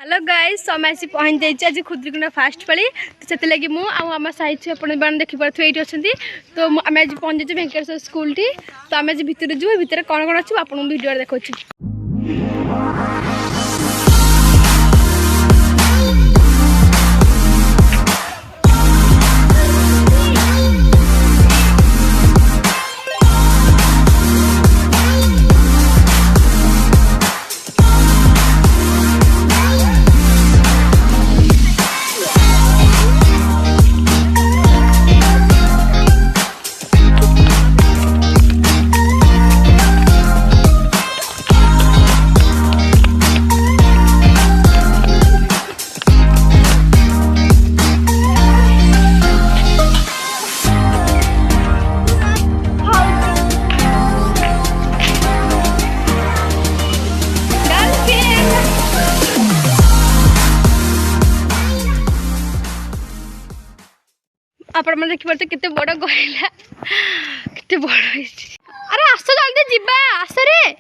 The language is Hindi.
हेलो गाइस समय आसी पहुँच जाइए आज खुदुरुकुणी फास्ट पाली तो से लगी मुझे साइड से आपने देखिपे ये अच्छी तो आम आज पहुँच जाइए वेंकटेश्वर स्कूल टी तो आम आज भितर जीव भितर कौन कौन अच्छे आपको भिडियो देखा। आपण मैंने देखिए केते बड़ गहला केते बड़ अरे आस जल्दी जीवा आस रे।